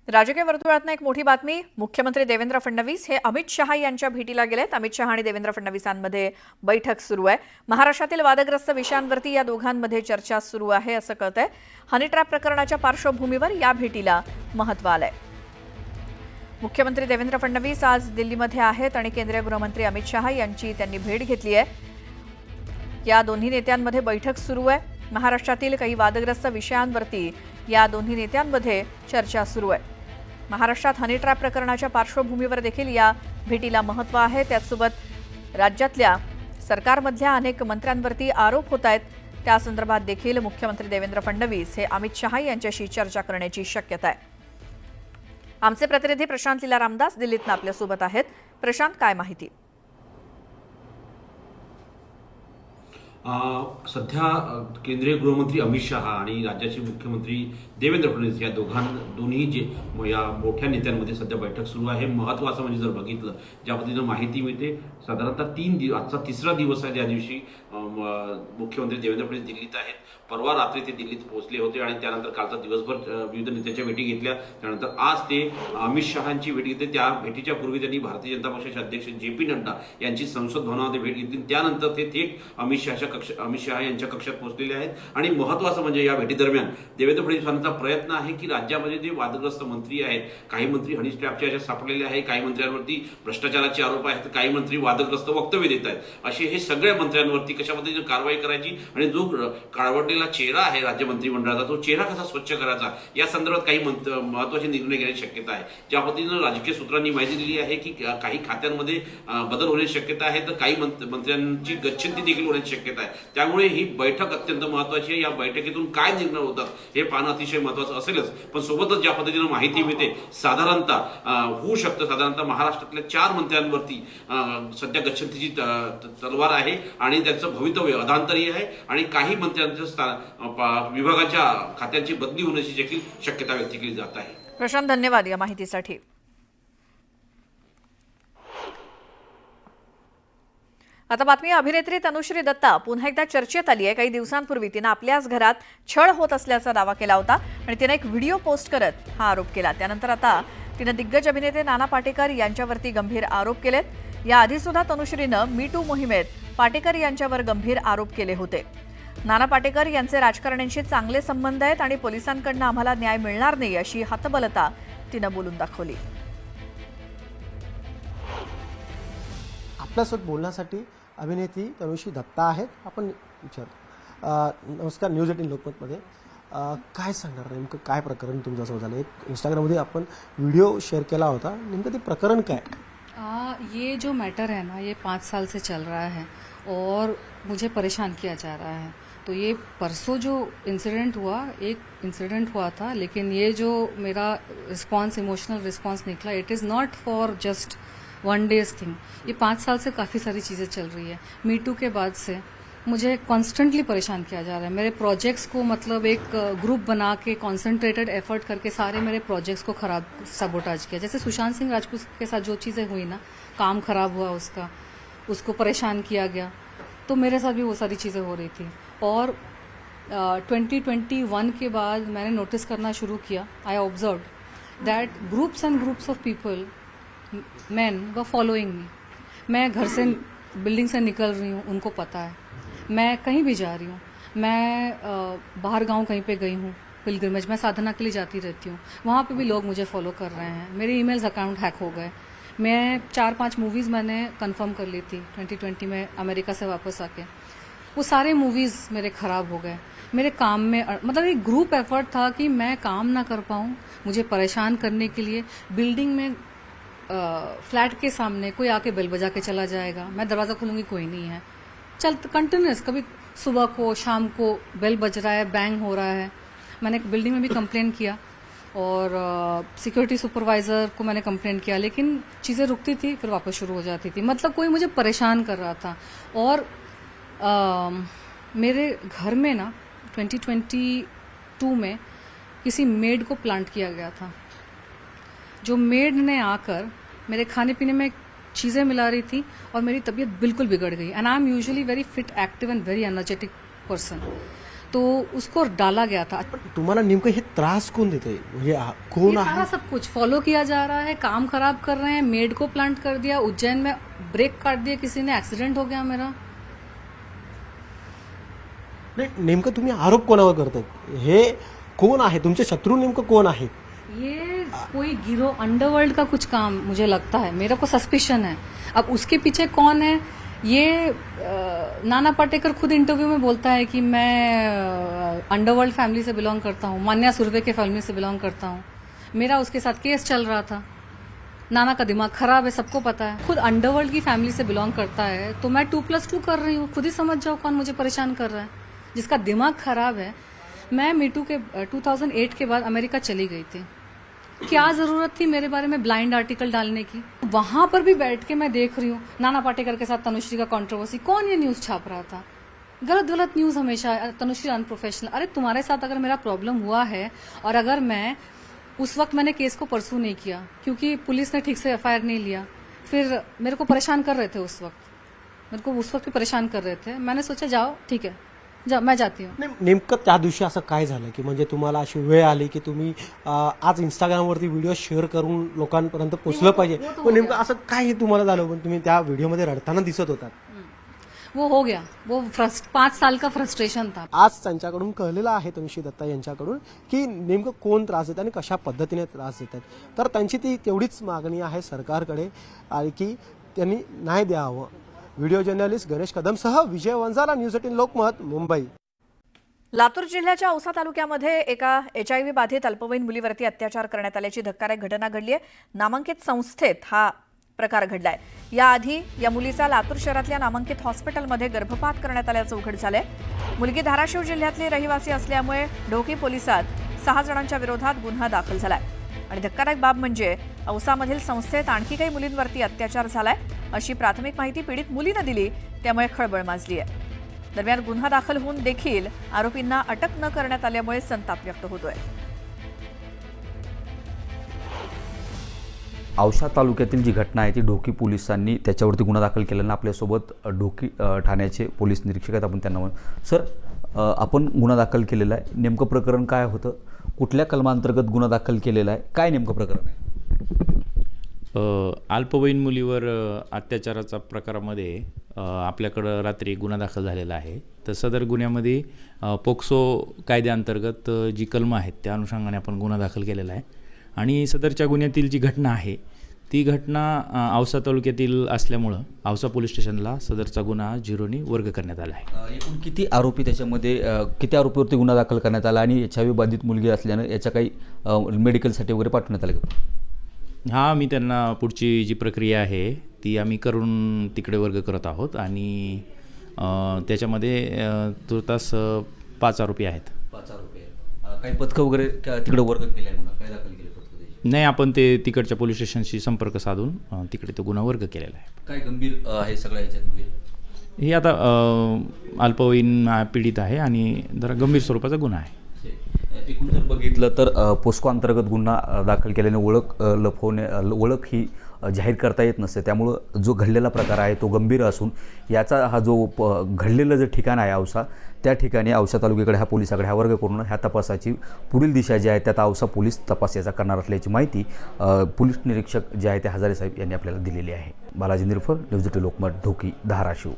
राजकीय वर्तुळातून एक मोठी बातमी। मुख्यमंत्री देवेंद्र फडणवीस हे अमित शहा यांच्या भेटीला गेलेत। अमित शहा आणि देवेंद्र फडणवीसांमध्ये बैठक सुरू आहे। महाराष्ट्रातील वादग्रस्त विषयांवरती या दोघांमध्ये चर्चा सुरू आहे असं कळतंय। हनी ट्रॅप प्रकरणाच्या पार्श्वभूमीवर या भेटीला महत्त्व आलंय। मुख्यमंत्री देवेंद्र फडणवीस आज दिल्लीमध्ये आहेत आणि केंद्रीय गृहमंत्री अमित शहा यांची त्यांनी भेट घेतली आहे। या दोन्ही नेत्यांमध्ये बैठक सुरू आहे। महाराष्ट्रातील काही वादग्रस्त विषयांवरती या दोन्ही नेत्यांमध्ये चर्चा सुरू आहे। महाराष्ट्रात हनी ट्रॅप प्रकरणाच्या पार्श्वभूमीवर देखील या भेटीला महत्त्व आहे। त्याचसोबत राज्यातल्या सरकारमधल्या अनेक मंत्र्यांवरती आरोप होत आहेत। त्या संदर्भात देखील मुख्यमंत्री देवेंद्र फडणवीस हे अमित शहा यांच्याशी चर्चा करण्याची शक्यता आहे। आमचे प्रतिनिधी प्रशांत लीला रामदास दिल्लीतून आपल्यासोबत आहेत। प्रशांत, काय माहिती? सध्या केंद्रीय गृहमंत्री अमित शहा आणि राज्याचे मुख्यमंत्री देवेंद्र फडणवीस या दोन्ही जे या मोठ्या नेत्यांमध्ये सध्या बैठक सुरू आहे। महत्त्वाचं म्हणजे जर बघितलं, ज्या पद्धतीनं माहिती मिळते, साधारणतः आजचा तिसरा दिवस आहे ज्या दिवशी मुख्यमंत्री देवेंद्र फडणवीस दिल्लीत आहेत। परवा रात्री ते दिल्लीत पोहोचले होते आणि त्यानंतर कालचा दिवसभर विविध नेत्यांच्या भेटी घेतल्या। त्यानंतर आज ते अमित शहांची भेट घेतली। त्या भेटीच्या पूर्वी त्यांनी भारतीय जनता पक्षाचे अध्यक्ष जे.पी. नड्डा यांची संसद भवनामध्ये भेट घेतली। त्यानंतर ते थेट अमित शहा यांच्या कक्षात पोहोचलेले आहेत। आणि महत्त्वाचं म्हणजे या भेटीदरम्यान देवेंद्र फडणवीसांचा प्रयत्न आहे की राज्यामध्ये जे वादग्रस्त मंत्री आहेत, काही मंत्री हनी ट्रॅपच्या याच्यात सापडलेले आहेत, काही मंत्र्यांवरती भ्रष्टाचाराचे आरोप आहेत, काही मंत्री वादग्रस्त वक्तव्य देत आहेत। असे हे सगळ्या मंत्र्यांवरती कशा पद्धतीने कारवाई करायची आणि जो काळवडलेला चेहरा आहे राज्य मंत्रिमंडळाचा, तो चेहरा कसा स्वच्छ करायचा, या संदर्भात काही महत्त्वाचे निर्णय घेण्याची शक्यता आहे। ज्या पद्धतीनं राजकीय सूत्रांनी माहिती दिली आहे की काही खात्यांमध्ये बदल होण्याची शक्यता आहे, तर काही मंत्र्यांची गच्छंती देखील होण्याची शक्यता आहे। त्यामुळे ही बैठक अत्यंत महत्त्वाची आहे। या बैठकीतून काय निर्णय होतात हे पाहणं अतिशय महत्त्वाचं असेलच, पण सोबतच ज्या पद्धतीनं माहिती मिळते, साधारणतः होऊ शकतं, साधारणतः महाराष्ट्रातल्या 4 मंत्र्यांवरती सध्या गच्छंतीची तलवार आहे आणि त्याचं भवितव्य अधांतरीय आहे आणि काही मंत्र्यांच्या विभागाच्या खात्यांची बदली होण्याची देखील शक्यता व्यक्त केली जात आहे। प्रशांत, धन्यवाद या माहितीसाठी। आता बातमी, अभिनेत्री तनुश्री दत्ता पुन्हा एकदा चर्चेत आली आहे। काही दिवसांपूर्वी तिने आपल्याच घरात छळ होत असल्याचा दावा केला होता आणि तिने एक व्हिडिओ पोस्ट करत हा आरोप केला। त्यानंतर आता तिने दिग्गज अभिनेते नाना पाटेकर यांच्यावरती गंभीर आरोप केलेत। याआधी सुद्धा तनुश्रीनं मी टू मोहिमेत पाटेकर यांच्यावर गंभीर आरोप केले होते। नाना पाटेकर यांचे राजकारण्यांशी चांगले संबंध आहेत आणि पोलिसांकडून आम्हाला न्याय मिळणार नाही अशी हतबलता तिने बोलून दाखवली। आपल्यासोबत बोलण्यासाठी अभिनेत्री तनुश्री दत्ता आहेत। आपण नमस्कार, न्यूज 18 लोकमतमध्ये काय सांगणार, नेमकं काय प्रकरण तुमच्यासोबत झालं? एक इंस्टाग्राममध्ये आपण व्हिडिओ शेअर केला होता, नेमकं ते प्रकरण काय? ये जो मैटर है ना, ये 5 साल से चल रहा है और मुझे परेशान किया जा रहा है। तो ये परसों जो इंसिडेंट हुआ, एक इंसिडेंट हुआ था, लेकिन ये जो मेरा रिस्पांस, इमोशनल रिस्पांस निकला, it is not for just one days thing. ये 5 साल से काफ़ी सारी चीज़ें चल रही है। मी टू के बाद से मुझे कॉन्स्टेंटली परेशान किया जा रहा है। मेरे प्रोजेक्ट्स को, मतलब एक ग्रुप बना के कॉन्सेंट्रेटेड एफर्ट करके सारे मेरे प्रोजेक्ट्स को खराब, सबोटाज किया। जैसे सुशांत सिंह राजपूत के साथ जो चीज़ें हुई ना, काम खराब हुआ उसका, उसको परेशान किया गया, तो मेरे साथ भी वो सारी चीज़ें हो रही थी। और 2021 के बाद मैंने नोटिस करना शुरू किया, I observe that groups and groups of people, man were following me. मैं घर से, बिल्डिंग से निकल रही हूँ, उनको पता है। मैं कहीं भी जा रही हूँ, मैं बाहर गांव कहीं पे गई हूँ पिलग्रिमेज, मैं साधना के लिए जाती रहती हूँ, वहाँ पे भी लोग मुझे फॉलो कर रहे हैं। मेरे ईमेल्स अकाउंट हैक हो गए। मैं 4-5 मूवीज़ मैंने कंफर्म कर ली थी 2020 में अमेरिका से वापस आके, वो सारे मूवीज़ मेरे ख़राब हो गए। मेरे काम में, मतलब एक ग्रुप एफर्ट था कि मैं काम ना कर पाऊँ, मुझे परेशान करने के लिए। बिल्डिंग में फ्लैट के सामने कोई आके बेल बजा के चला जाएगा, मैं दरवाज़ा खोलूँगी, कोई नहीं है। कंटिन्यूस, कभी सुबह को, शाम को बेल बज रहा है, बैंग हो रहा है। मैंने एक बिल्डिंग में भी कंप्लेन किया और सिक्योरिटी सुपरवाइज़र को मैंने कंप्लेन किया, लेकिन चीज़ें रुकती थी, फिर वापस शुरू हो जाती थी। मतलब कोई मुझे परेशान कर रहा था। और मेरे घर में ना 2022 में किसी मेड को प्लांट किया गया था। जो मेड ने आकर मेरे खाने पीने में चीज़ें मिला रही थी और मेरी तबीयत बिल्कुल बिगड़ गई। And I am usually very fit, active end very energetic person. तो उसको डाला गया था। तुम्हाला नेमकं हे त्रास कोण देते, म्हणजे कोण ये आहे? सारा सब कुछ फॉलो किया जा रहा है, काम खराब कर रहे हैं, मेड को प्लांट कर दिया, उज्जैन में ब्रेक काट दिया किसी ने, एक्सीडेंट हो गया मेरा। नाही, नेमकं तुम्ही आरोप कोणावर करताय? हे कोण आहे तुमचे शत्रू, नेमकं कोण आहे? ये कोई गिरोह अंडरवर्ल्ड का कुछ काम मुझे लगता है, मेरे को सस्पिशन है। अब उसके पीछे कौन है ये नाना पाटेकर खुद इंटरव्यू में बोलता है कि मैं अंडरवर्ल्ड फैमिली से बिलोंग करता हूँ, मान्या सुर्वे के फैमिली से बिलोंग करता हूँ। मेरा उसके साथ केस चल रहा था। नाना का दिमाग खराब है, सबको पता है। खुद अंडरवर्ल्ड की फैमिली से बिलोंग करता है तो मैं 2+2 कर रही हूँ। खुद ही समझ जाओ कौन मुझे परेशान कर रहा है, जिसका दिमाग खराब है। मैं मीटू के 2008 के बाद अमेरिका चली गई थी। क्या जरूरत थी मेरे बारे में ब्लाइंड आर्टिकल डालने की? वहां पर भी बैठ के मैं देख रही हूँ नाना पाटेकर के साथ तनुश्री का कंट्रोवर्सी, कौन ये न्यूज छाप रहा था? गलत न्यूज हमेशा, तनुश्री अनप्रोफेशनल। अरे तुम्हारे साथ अगर मेरा प्रॉब्लम हुआ है और अगर मैं उस वक्त मैंने केस को परसू नहीं किया क्योंकि पुलिस ने ठीक से FIR नहीं लिया, फिर मेरे को परेशान कर रहे थे उस वक्त भी परेशान कर रहे थे। मैंने सोचा जाओ ठीक है, मैं जाती हूँ। नाही, नेमकं त्या दिवशी असं काय झालं की म्हणजे तुम्हाला अशी वेळ आली की तुम्ही आज इंस्टाग्रामवरती व्हिडिडिओ शेअर करून लोकांपर्यंत पोहोचलं पाहिजे, पण नेमकं असं काय तुम्हाला झालं? पण तुम्ही त्या व्हिडिओमध्ये रडताना दिसत होतात। वो हो गया, वो 5 साल का फ्रस्ट्रेशन था। आज त्यांच्याकडून कळलेलं आहे, तनुश्री दत्ता यांच्याकडून, की नेमकं कोण त्रास देत आणि कशा पद्धतीने त्रास देतात। तर त्यांची ती तेवढीच मागणी आहे सरकारकडे आणि की त्यांनी न्याय द्यावं। व्हिडिओ जर्नलिस्ट गणेश कदमसह विजय वंजारा, न्यूज 18 लोकमत, मुंबई। लातूर जिल्ह्याच्या औसा तालुक्यामध्ये एका HIV बाधित अल्पवयीन मुलीवरती अत्याचार करण्यात आल्याची धक्कादायक घटना घडली आहे। नामांकित संस्थेत हा प्रकार घडलाय। याआधी या मुलीचा लातूर शहरातल्या नामांकित हॉस्पिटलमध्ये गर्भपात करण्यात आल्याचं उघड झालंय। मुलगी धाराशिव जिल्ह्यातली रहिवासी असल्यामुळे ढोकी पोलिसात 6 जणांच्या विरोधात गुन्हा दाखल झालाय। आणि धक्कादायक बाब म्हणजे औसामधील संस्थेत आणखी काही मुलींवरती अत्याचार झालाय अशी प्राथमिक माहिती पीडित मुलीनं दिली, त्यामुळे खळबळ माजली आहे। दरम्यान गुन्हा दाखल होऊन देखील आरोपींना अटक न करण्यात आल्यामुळे संताप व्यक्त होतोय। औसा तालुक्यातील जी घटना आहे ती ढोकी पोलिसांनी त्याच्यावरती गुन्हा दाखल केल्यानं आपल्यासोबत ढोकी ठाण्याचे पोलीस निरीक्षक आहेत, आपण त्यांना सर आपण गुन्हा दाखल केलेला आहे, नेमकं प्रकरण काय होतं, कुठल्या कलमांतर्गत गुन्हा दाखल केलेला आहे, काय नेमकं प्रकरण आहे? अल्पवयीन मुलीवर अत्याचाराचा प्रकारामध्ये आपल्याकडं रात्री गुन्हा दाखल झालेला आहे। तर सदर गुन्ह्यामध्ये पोक्सो कायद्याअंतर्गत जी कलमं आहेत त्या अनुषंगाने आपण गुन्हा दाखल केलेला आहे आणि सदरच्या गुन्ह्यातील जी घटना आहे ती घटना औसा तालुक्यातील असल्यामुळं औसा पोलीस स्टेशनला सदरचा गुन्हा 0नी वर्ग करण्यात आला आहे। एकूण किती आरोपी त्याच्यामध्ये, किती आरोपीवरती गुन्हा दाखल करण्यात आला आणि HIV बाधित मुलगी असल्यानं याच्या काही मेडिकलसाठी वगैरे पाठवण्यात आलं का? हां, मी त्यांना पुढची जी प्रक्रिया आहे ती आम्ही करून तिकडे वर्ग करत आहोत आणि त्याच्यामध्ये तुर्तास 5 आरोपी आहेत। 5 आरोपी आहेत। काही पथकं वगैरे तिकडे वर्ग केले आहे, काय दाखल केले पथकं? नाही, आपण ते तिकडच्या पोलीस स्टेशनशी संपर्क साधून तिकडे तो गुन्हा वर्ग केलेला आहे। काय गंभीर आहे सगळ्या ह्याच्यामध्ये? हे आता अल्पवयीन पीडित आहे आणि जरा गंभीर स्वरूपाचा गुन्हा आहे। एकूण जर बघितलं तर पोस्को अंतर्गत गुन्हा दाखल केल्याने ओळख ही जाहीर करता येत नसते, त्यामुळं जो घडलेला प्रकार आहे तो गंभीर असून याचा हा जो घडलेलं जे ठिकाण आहे औसा, त्या ठिकाणी औसा तालुक्याकडे ह्या पोलिसाकडे हा वर्ग करून ह्या तपासाची पुढील दिशा जी आहे त्यात औसा पोलीस तपास याचा करणार असल्याची माहिती पोलीस निरीक्षक जे आहे ते हजारे साहेब यांनी आपल्याला दिलेली आहे। बालाजी निरफळ, न्यूज 18 लोकमत, ढोकी, धाराशिव।